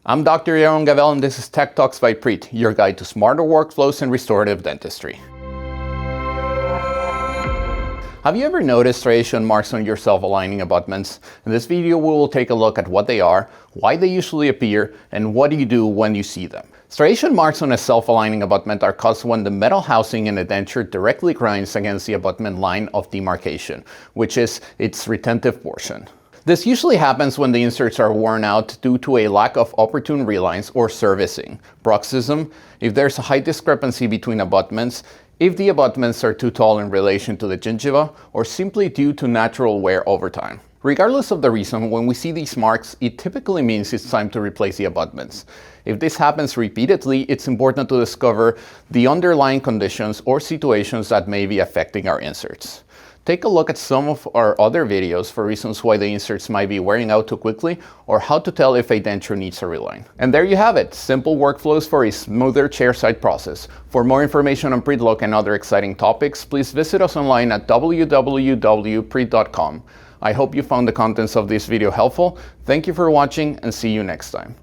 I'm Dr. Yaron Gabel, and this is Tech Talks by Preat, your guide to smarter workflows in restorative dentistry. Have you ever noticed striation marks on your self-aligning abutments? In this video, we will take a look at what they are, why they usually appear, and what do you do when you see them. Striation marks on a self-aligning abutment are caused when the metal housing in a denture directly grinds against the abutment line of demarcation, which is its retentive portion. This usually happens when the inserts are worn out due to a lack of opportune relines or servicing, bruxism, if there's a height discrepancy between abutments, if the abutments are too tall in relation to the gingiva, or simply due to natural wear over time. Regardless of the reason, when we see these marks, it typically means it's time to replace the abutments. If this happens repeatedly, it's important to discover the underlying conditions or situations that may be affecting our inserts. Take a look at some of our other videos for reasons why the inserts might be wearing out too quickly or how to tell if a denture needs a reline. And there you have it, simple workflows for a smoother chairside process. For more information on PreatLoc and other exciting topics, please visit us online at www.preat.com. I hope you found the contents of this video helpful. Thank you for watching and see you next time.